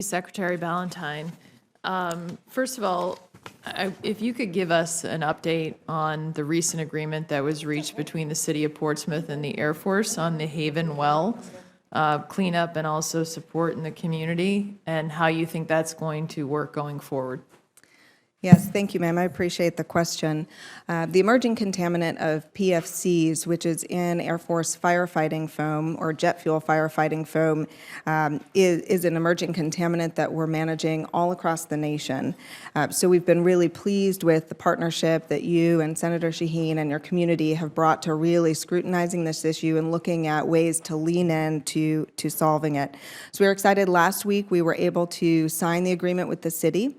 Secretary Ballantyne. First of all, if you could give us an update on the recent agreement that was reached between the City of Portsmouth and the Air Force on the Haven Well cleanup and also support in the community, and how you think that's going to work going forward. Yes, thank you, ma'am. I appreciate the question. The emerging contaminant of PFCs, which is in Air Force firefighting foam or jet fuel firefighting foam, is an emerging contaminant that we're managing all across the nation. So we've been really pleased with the partnership that you and Senator Shaheen and your community have brought to really scrutinizing this issue and looking at ways to lean in to solving it. So we were excited. Last week we were able to sign the agreement with the city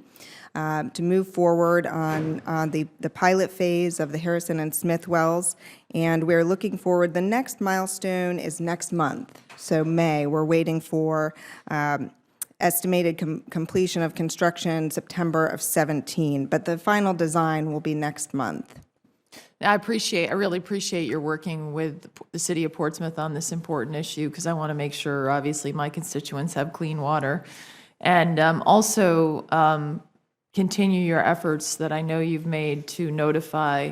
to move forward on the pilot phase of the Harrison and Smith wells, and we're looking forward. The next milestone is next month, so May. We're waiting for estimated completion of construction September of 17, but the final design will be next month. I really appreciate your working with the City of Portsmouth on this important issue, because I want to make sure, obviously, my constituents have clean water, and also continue your efforts that I know you've made to notify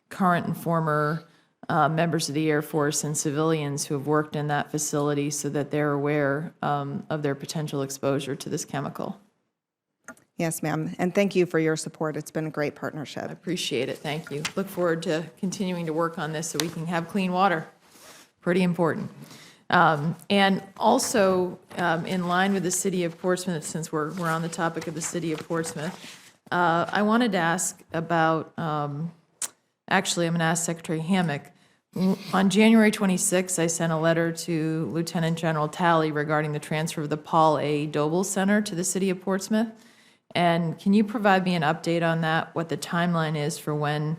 current and former members of the Air Force and civilians who have worked in that facility so that they're aware of their potential exposure to this chemical. Yes, ma'am, and thank you for your support. It's been a great partnership. I appreciate it. Thank you. Look forward to continuing to work on this so we can have clean water. Pretty important. And also, in line with the City of Portsmouth, since we're on the topic of the City of Portsmouth, I wanted to ask about, actually, I'm going to ask Secretary Hammack. On January 26th, I sent a letter to Lieutenant General Talley regarding the transfer of the Paul A. Doble Center to the City of Portsmouth. And can you provide me an update on that, what the timeline is for when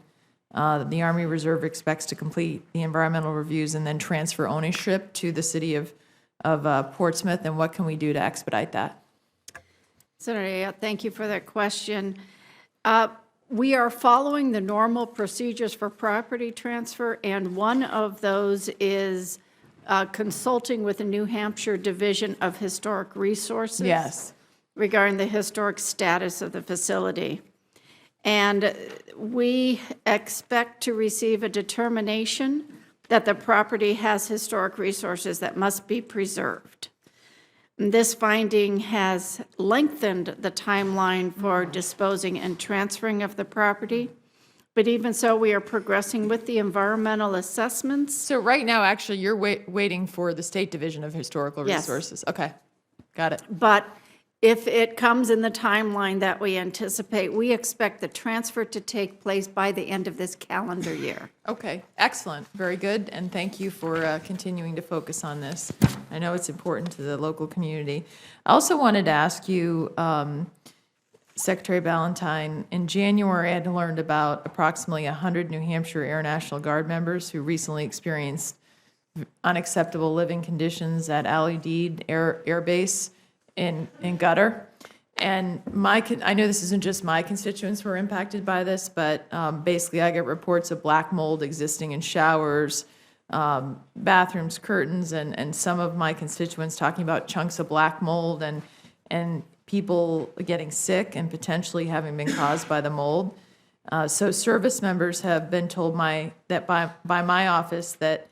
the Army Reserve expects to complete the environmental reviews and then transfer ownership to the City of Portsmouth, and what can we do to expedite that? Senator Ayotte, thank you for that question. We are following the normal procedures for property transfer, and one of those is consulting with the New Hampshire Division of Historic Resources. Yes. Regarding the historic status of the facility. And we expect to receive a determination that the property has historic resources that must be preserved. This finding has lengthened the timeline for disposing and transferring of the property, but even so, we are progressing with the environmental assessments. So right now, actually, you're waiting for the State Division of Historical Yes. Resources. Okay, got it. But if it comes in the timeline that we anticipate, we expect the transfer to take place by the end of this calendar year. Okay, excellent, very good, and thank you for continuing to focus on this. I know it's important to the local community. I also wanted to ask you, Secretary Ballantyne, in January I had learned about approximately 100 New Hampshire Air National Guard members who recently experienced unacceptable living conditions at Ayotte Air Base in gutter. And I know this isn't just my constituents who are impacted by this, but basically I get reports of black mold existing in showers, bathrooms, curtains, and some of my constituents talking about chunks of black mold and people getting sick and potentially having been caused by the mold. So service members have been told by my office that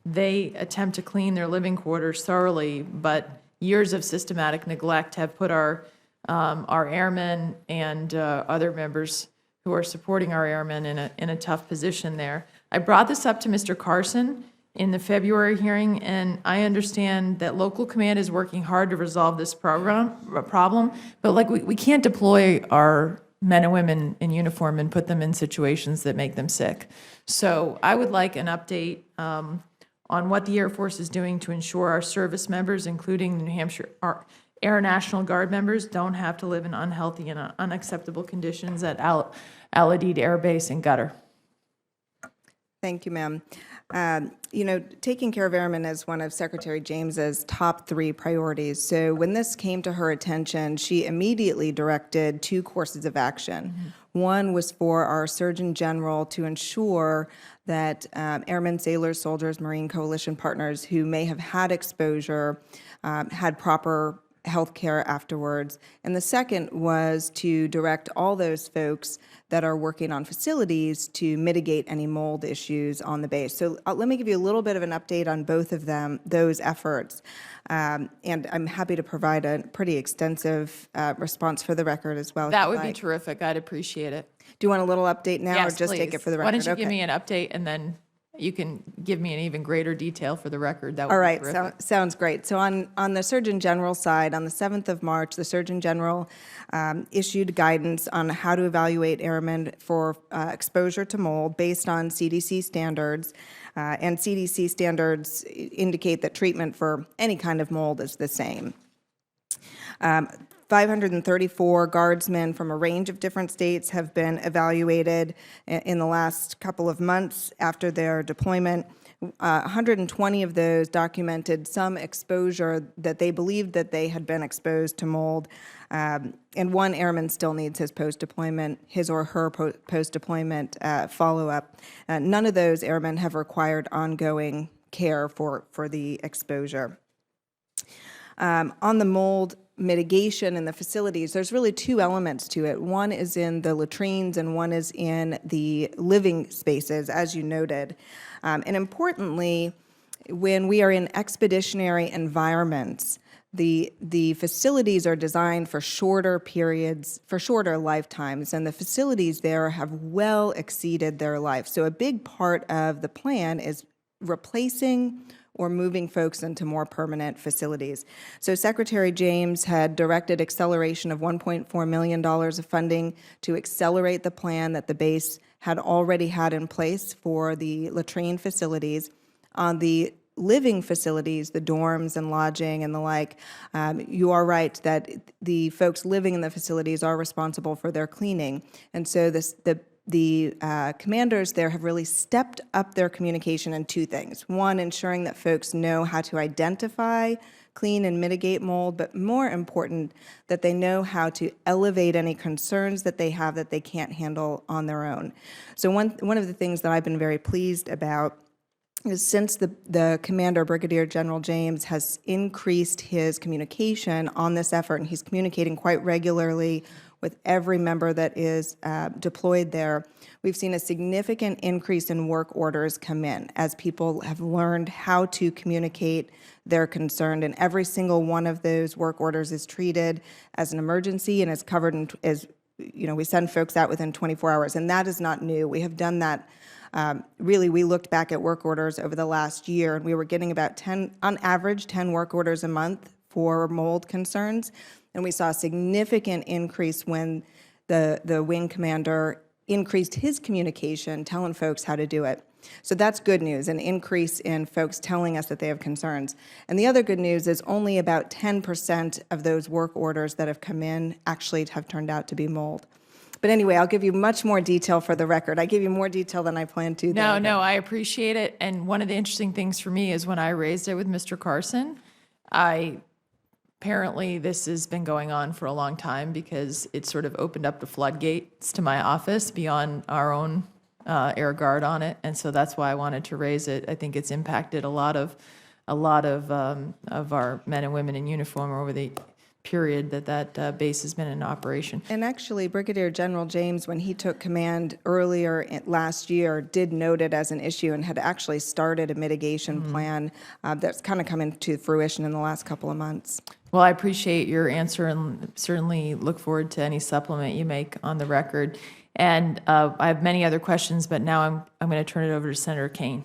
they attempt to clean their living quarters thoroughly, but years of systematic neglect have put our airmen and other members who are supporting our airmen in a tough position there. I brought this up to Mr. Carson in the February hearing, and I understand that local command is working hard to resolve this problem, but like we can't deploy our men and women in uniform and put them in situations that make them sick. So I would like an update on what the Air Force is doing to ensure our service members, including the New Hampshire Air National Guard members, don't have to live in unhealthy and unacceptable conditions at Ayotte Air Base and gutter. Thank you, ma'am. You know, taking care of airmen is one of Secretary James's top 3 priorities. So when this came to her attention, she immediately directed 2 courses of action. Mm-hmm. One was for our Surgeon General to ensure that airmen, sailors, soldiers, Marine Coalition partners who may have had exposure had proper health care afterwards. And the second was to direct all those folks that are working on facilities to mitigate any mold issues on the base. So let me give you a little bit of an update on both of them, those efforts. And I'm happy to provide a pretty extensive response for the record as well. That would be terrific. I'd appreciate it. Do you want a little update now, Yes, or just take please. it for the record? Why don't you give Okay. me an update, and then you can give me an even greater detail for the record. That would All be right, terrific. sounds great. So on the Surgeon General side, on the 7th of March, the Surgeon General issued guidance on how to evaluate airmen for exposure to mold based on CDC standards. And CDC standards indicate that treatment for any kind of mold is the same. 534 guardsmen from a range of different states have been evaluated in the last couple of months after their deployment. 120 of those documented some exposure that they believed that they had been exposed to mold. And one airman still needs his post-deployment, his or her post-deployment follow-up. None of those airmen have required ongoing care for the exposure. On the mold mitigation in the facilities, there's really two elements to it. One is in the latrines and one is in the living spaces, as you noted. And importantly, when we are in expeditionary environments, the facilities are designed for shorter periods, for shorter lifetimes, and the facilities there have well exceeded their life. So a big part of the plan is replacing or moving folks into more permanent facilities. So Secretary James had directed acceleration of $1.4 million of funding to accelerate the plan that the base had already had in place for the latrine facilities. On the living facilities, the dorms and lodging and the like, you are right that the folks living in the facilities are responsible for their cleaning. And so the commanders there have really stepped up their communication in two things. One, ensuring that folks know how to identify, clean, and mitigate mold, but more important, that they know how to elevate any concerns that they have that they can't handle on their own. So one of the things that I've been very pleased about is since the commander, Brigadier General James, has increased his communication on this effort, and he's communicating quite regularly with every member that is deployed there, we've seen a significant increase in work orders come in as people have learned how to communicate their concern. And every single one of those work orders is treated as an emergency and is covered as, we send folks out within 24 hours. And that is not new. We have done that. Really, we looked back at work orders over the last year, and we were getting about 10, on average, 10 work orders a month for mold concerns. And we saw a significant increase when the wing commander increased his communication, telling folks how to do it. So that's good news, an increase in folks telling us that they have concerns. And the other good news is only about 10% of those work orders that have come in actually have turned out to be mold. But anyway, I'll give you much more detail for the record. I gave you more detail than I planned to. No, I appreciate it. And one of the interesting things for me is when I raised it with Mr. Carson, apparently this has been going on for a long time because it sort of opened up the floodgates to my office beyond our own air guard on it. And so that's why I wanted to raise it. I think it's impacted a lot of our men and women in uniform over the period that base has been in operation. And actually, Brigadier General James, when he took command earlier last year, did note it as an issue and had actually started a mitigation plan that's kind of come into fruition in the last couple of months. Well, I appreciate your answer and certainly look forward to any supplement you make on the record. And I have many other questions, but now I'm going to turn it over to Senator Kane.